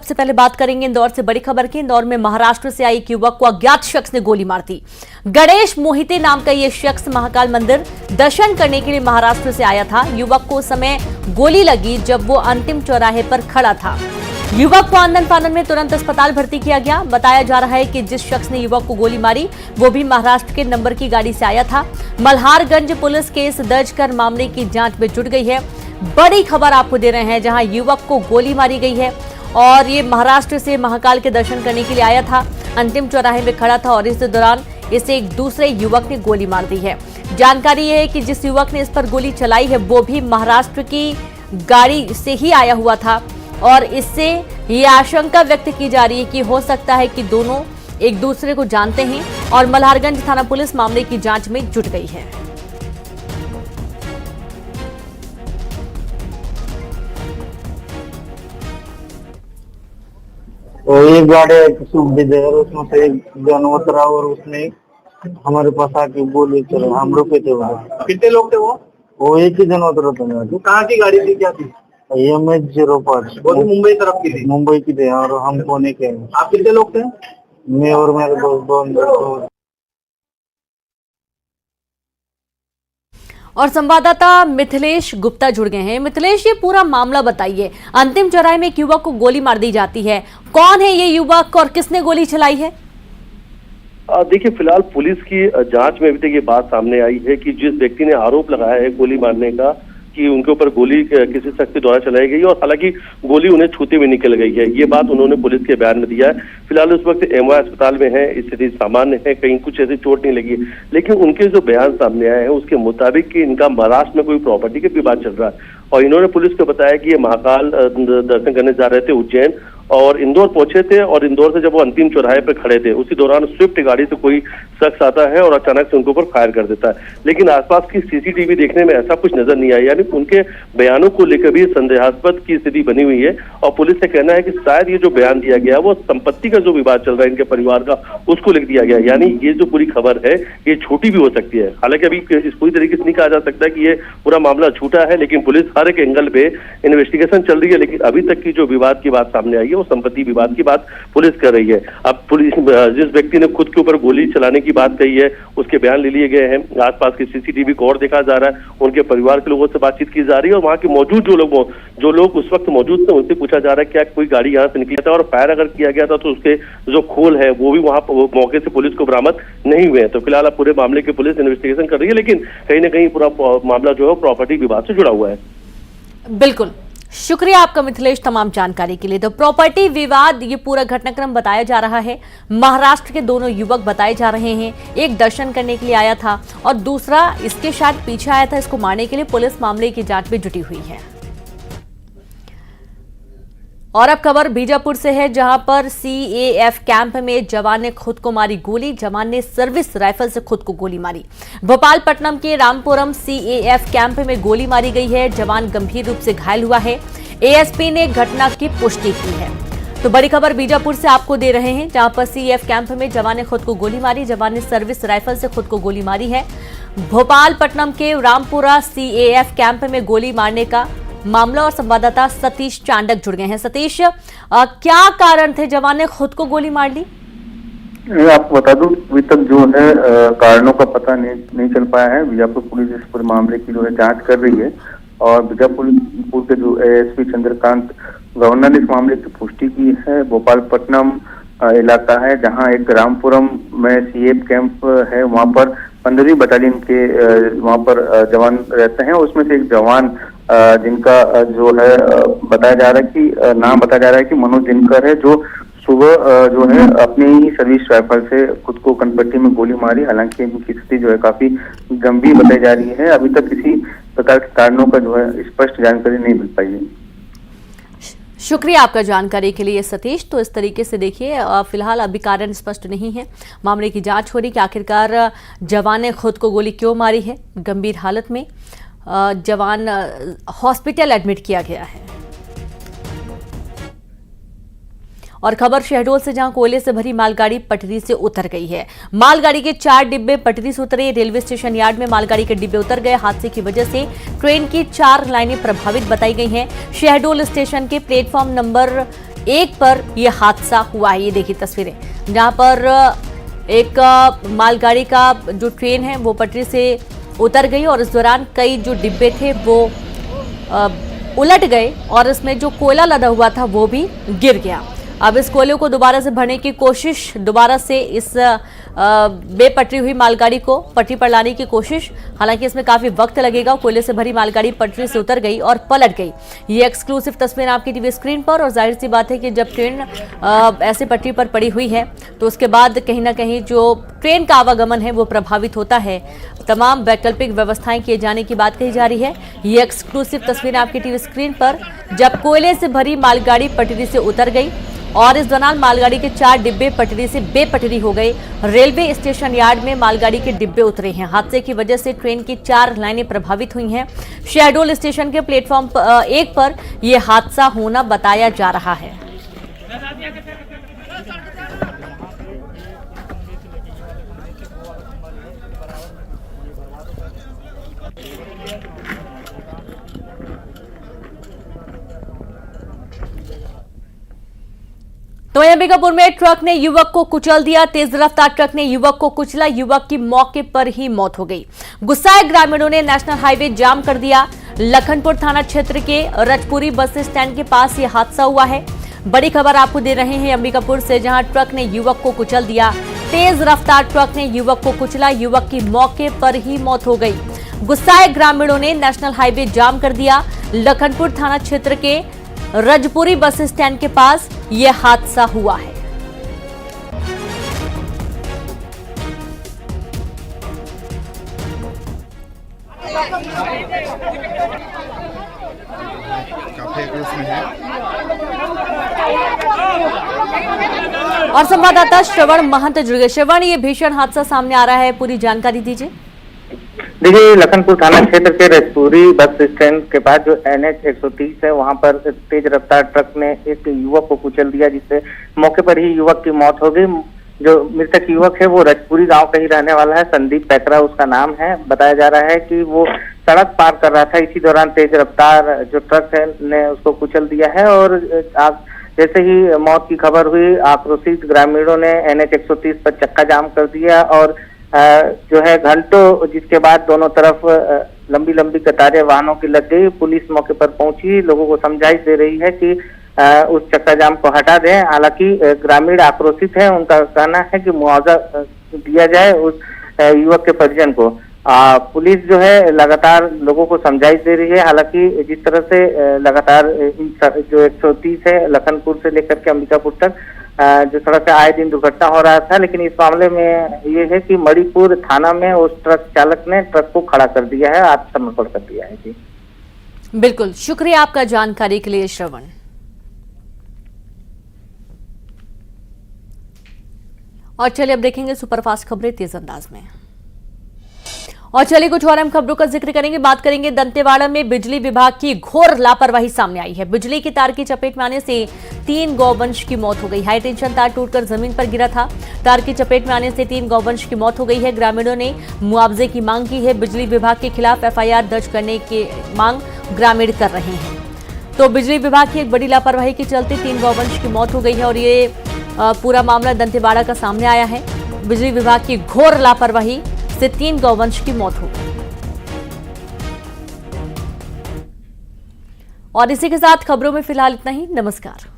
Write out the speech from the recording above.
सबसे पहले बात करेंगे इंदौर से बड़ी खबर की। इंदौर में महाराष्ट्र से आई एक युवक को अज्ञात शख्स ने गोली मार दी। गणेश मोहिते नाम का यह शख्स महाकाल मंदिर दर्शन करने के लिए महाराष्ट्र से आया था। युवक को उस समय गोली लगी जब वो अंतिम चौराहे पर खड़ा था। युवक को आनंद फानन में तुरंत अस्पताल भर्ती किया गया। बताया जा रहा है कि जिस शख्स ने युवक को गोली मारी वो भी महाराष्ट्र के नंबर की गाड़ी से आया था। मल्हारगंज पुलिस केस दर्ज कर मामले की जांच में जुट गई है। बड़ी खबर आपको दे रहे हैं, जहां युवक को गोली मारी गई है और ये महाराष्ट्र से महाकाल के दर्शन करने के लिए आया था। अंतिम चौराहे में खड़ा था और इस दौरान इसे एक दूसरे युवक ने गोली मार दी है। जानकारी है कि जिस युवक ने इस पर गोली चलाई है वो भी महाराष्ट्र की गाड़ी से ही आया हुआ था और इससे ये आशंका व्यक्त की जा रही है कि हो सकता है कि दोनों एक दूसरे को जानते हैं और मल्हारगंज थाना पुलिस मामले की जांच में जुट गई है। और एक गाड़ी सुखविजय उसमें से एक जानवर था और उसने हमारे पास आके गोली चले, हम रुके थे वहाँ। कितने लोग थे वो एक ही जानवर था। वो कहाँ की गाड़ी थी, क्या थी? MS-05 वो तो मुंबई तरफ की थी। मुंबई की थे और हम पुणे के। आप कितने लोग थे? मैं और मेरे दोस्त। और संवाददाता मिथिलेश गुप्ता जुड़ गए हैं। मिथिलेश, ये पूरा मामला बताइए। अंतिम चौराहे में एक युवक को गोली मार दी जाती है, कौन है ये युवक और किसने गोली चलाई है? देखिए, फिलहाल पुलिस की जांच में अभी तक ये बात सामने आई है कि जिस व्यक्ति ने आरोप लगाया है गोली मारने का कि उनके ऊपर गोली किसी शख्स के द्वारा चलाई गई और हालांकि गोली उन्हें छूते हुए निकल गई है, ये बात उन्होंने पुलिस के बयान में दिया है। फिलहाल उस वक्त MY अस्पताल में है, स्थिति सामान्य है, कहीं कुछ ऐसी चोट नहीं लगी, लेकिन उनके जो बयान सामने आए हैं उसके मुताबिक कि इनका महाराष्ट्र में कोई प्रॉपर्टी का विवाद चल रहा है और इन्होंने पुलिस को बताया कि ये महाकाल दर्शन करने जा रहे थे उज्जैन और इंदौर पहुंचे थे और इंदौर से जब वो अंतिम चौराहे पर खड़े थे उसी दौरान स्विफ्ट गाड़ी से कोई शख्स आता है और अचानक से उनके ऊपर फायर कर देता है। लेकिन आसपास की CCTV देखने में ऐसा कुछ नजर नहीं आया, यानी उनके बयानों को लेकर भी संदेहास्पद की स्थिति बनी हुई है और पुलिस का कहना है कि शायद ये जो बयान दिया गया वो संपत्ति का जो विवाद चल रहा है इनके परिवार का उसको लिख दिया गया, यानी ये जो पूरी खबर है ये झूठी भी हो सकती है। हालांकि अभी इस पूरी तरीके से नहीं कहा जा सकता कि ये पूरा मामला झूठा है, लेकिन पुलिस हर एक एंगल पे इन्वेस्टिगेशन चल रही है। लेकिन अभी तक की जो विवाद की बात सामने आई है वो संपत्ति विवाद की बात पुलिस कर रही है। अब पुलिस जिस व्यक्ति ने खुद के ऊपर गोली चलाने की बात कही है उसके बयान ले लिए गए हैं। आसपास की CCTV को और देखा जा रहा है, उनके परिवार के लोगों से बातचीत की जा रही है और वहां के मौजूद जो लोग उस वक्त मौजूद थे उनसे पूछा जा रहा है क्या कोई गाड़ी यहाँ से निकली था और फायर अगर किया गया था तो उसके जो खोल है वो भी वहां मौके से पुलिस को बरामद नहीं हुए हैं। तो फिलहाल अब पूरे मामले की पुलिस इन्वेस्टिगेशन कर रही है, लेकिन कहीं ना कहीं पूरा मामला जो है प्रॉपर्टी विवाद से जुड़ा हुआ है। बिल्कुल, शुक्रिया आपका मिथिलेश तमाम जानकारी के लिए। तो प्रॉपर्टी विवाद ये पूरा घटनाक्रम बताया जा रहा है। महाराष्ट्र के दोनों युवक बताए जा रहे हैं, एक दर्शन करने के लिए आया था और दूसरा इसके शायद पीछे आया था इसको मारने के लिए। पुलिस मामले की जांच में जुटी हुई है। और अब खबर बीजापुर से है, जहां पर CAF कैंप में जवान ने खुद को मारी गोली। जवान ने सर्विस राइफल से खुद को गोली मारी। भोपालपट्टनम के रामपुरम CAF कैंप में गोली मारी गई है। जवान गंभीर रूप से घायल हुआ है। ASP ने घटना की पुष्टि की है। तो बड़ी खबर बीजापुर से आपको दे रहे हैं, जहां पर CAF कैंप में जवान ने खुद को गोली मारी। जवान ने सर्विस राइफल से खुद को गोली मारी है। भोपालपट्टनम के रामपुरा CAF कैंप में गोली मारने का मामला और संवाददाता सतीश चांडक जुड़ गए हैं। सतीश, क्या कारण थे जवान ने खुद को गोली मार ली? आपको बता दूं, अभी तक जो है कारणों का पता नहीं चल पाया है। बीजापुर पुलिस इस पूरे मामले की जो है जांच कर रही है और बीजापुर के जो ASP चंद्रकांत गवर्नर ने इस मामले की पुष्टि की है। भोपालपट्टनम इलाका है जहां एक रामपुरम में CAF कैंप है, वहां पर 15वीं बटालियन के वहां पर जवान रहते हैं। उसमें से एक जवान जिनका जो है बताया जा रहा है कि नाम बताया जा रहा है कि मनोज दिनकर है, जो सुबह जो है अपनी ही सर्विस राइफल से खुद को कनपट्टी में गोली मारी। हालांकि इनकी स्थिति जो है काफी गंभीर बताई जा रही है। अभी तक किसी प्रकार के कारणों का जो है स्पष्ट जानकारी नहीं मिल पाई है। शुक्रिया आपका जानकारी के लिए सतीश। तो इस तरीके से देखिए, फिलहाल अभी कारण स्पष्ट नहीं है। मामले की जांच हो रही कि आखिरकार जवान ने खुद को गोली क्यों मारी है। गंभीर हालत में जवान हॉस्पिटल एडमिट किया गया है। और खबर शहडोल से, जहां कोयले से भरी मालगाड़ी पटरी से उतर गई है। मालगाड़ी के 4 डिब्बे पटरी से उतरे। रेलवे स्टेशन यार्ड में मालगाड़ी के डिब्बे उतर गए। हादसे की वजह से ट्रेन की 4 लाइनें प्रभावित बताई गई हैं। शहडोल स्टेशन के प्लेटफॉर्म नंबर 1 पर यह हादसा हुआ है। ये देखिए तस्वीरें, जहां पर एक मालगाड़ी का जो ट्रेन है वो पटरी से उतर गई और इस दौरान कई जो डिब्बे थे वो उलट गए और इसमें जो कोयला लदा हुआ था वो भी गिर गया। अब इस कोयले को दोबारा से भरने की कोशिश, दोबारा से इस बेपटरी हुई मालगाड़ी को पटरी पर लाने की कोशिश, हालांकि इसमें काफी वक्त लगेगा। कोयले से भरी मालगाड़ी पटरी से उतर गई और पलट गई। ये एक्सक्लूसिव तस्वीर आपकी टीवी स्क्रीन पर। और जाहिर सी बात है कि जब ट्रेन ऐसे पटरी पर पड़ी हुई है तो उसके बाद कहीं ना कहीं जो ट्रेन का आवागमन है वो प्रभावित होता है। तमाम वैकल्पिक व्यवस्थाएं किए जाने की बात कही जा रही है। ये एक्सक्लूसिव तस्वीर आपकी टीवी स्क्रीन पर, जब कोयले से भरी मालगाड़ी पटरी से उतर गई और इस दौरान मालगाड़ी के 4 डिब्बे पटरी से बेपटरी हो गए। रेलवे स्टेशन यार्ड में मालगाड़ी के डिब्बे उतरे हैं। हादसे की वजह से ट्रेन की 4 लाइनें प्रभावित हुई हैं। शहडोल स्टेशन के प्लेटफॉर्म 1 पर यह हादसा होना बताया जा रहा है। तो अंबिकापुर में ट्रक ने युवक को कुचल दिया। तेज रफ्तार ट्रक ने युवक को कुचला, युवक की मौके पर ही मौत हो गई। गुस्साए ग्रामीणों ने नेशनल हाईवे जाम कर दिया। लखनपुर थाना क्षेत्र के रजपुरी बस स्टैंड के पास यह हादसा हुआ है। बड़ी खबर आपको दे रहे हैं अंबिकापुर से, जहां ट्रक ने युवक को कुचल दिया। तेज रफ्तार ट्रक ने युवक को कुचला, युवक की मौके पर ही मौत हो गई। गुस्साए ग्रामीणों ने नेशनल हाईवे जाम कर दिया। लखनपुर थाना क्षेत्र के रजपुरी बस स्टैंड के पास यह हादसा हुआ है। और संवाददाता श्रवण महंत जुड़ गए। श्रवण, ये भीषण हादसा सामने आ रहा है, पूरी जानकारी दीजिए। देखिए, लखनपुर थाना क्षेत्र के रजपुरी बस स्टैंड के पास जो NH 130 है, वहां पर तेज रफ्तार ट्रक ने एक युवक को कुचल दिया, जिससे मौके पर ही युवक की मौत हो गई। जो मृतक युवक है वो रजपुरी गांव का ही रहने वाला है। संदीप पैकरा उसका नाम है। बताया जा रहा है कि वो सड़क पार कर रहा था, इसी दौरान तेज रफ्तार जो ट्रक है ने उसको कुचल दिया है। और जैसे ही मौत की खबर हुई, आक्रोशित ग्रामीणों ने NH 130 पर चक्का जाम कर दिया और जो है घंटों, जिसके बाद दोनों तरफ लंबी लंबी कतारें वाहनों की लग गई। पुलिस मौके पर पहुंची, लोगों को समझाइश दे रही है कि उस चक्का जाम को हटा दें। हालांकि ग्रामीण आक्रोशित हैं, उनका कहना है कि मुआवजा दिया जाए उस युवक के परिजन को। पुलिस जो है लगातार लोगों को समझाइश दे रही है। हालांकि जिस तरह से लगातार जो 130 है लखनपुर से लेकर के अंबिकापुर तक जो सड़क पे आए दिन दुर्घटना हो रहा था, लेकिन इस मामले में ये है कि मणिपुर थाना में उस ट्रक चालक ने ट्रक को खड़ा कर दिया है, आत्मसमर्पण कर दिया है। जी बिल्कुल, शुक्रिया आपका जानकारी के लिए श्रवण। और चलिए अब देखेंगे सुपरफास्ट खबरें तेज अंदाज में। और चलिए कुछ और अहम खबरों का जिक्र करेंगे। बात करेंगे दंतेवाड़ा में बिजली विभाग की घोर लापरवाही सामने आई है। बिजली की तार की चपेट में आने से 3 गौवंश की मौत हो गई। हाई टेंशन तार टूटकर जमीन पर गिरा था। तार की चपेट में आने से 3 गौवंश की मौत हो गई है। ग्रामीणों ने मुआवजे की मांग की है। बिजली विभाग के खिलाफ FIR दर्ज करने की मांग ग्रामीण कर रहे हैं। तो बिजली विभाग की एक बड़ी लापरवाही के चलते 3 गौवंश की मौत हो गई है और ये पूरा मामला दंतेवाड़ा का सामने आया है। बिजली विभाग की घोर लापरवाही से 3 गौवंश की मौत हो गई। और इसी के साथ खबरों में फिलहाल इतना ही। नमस्कार।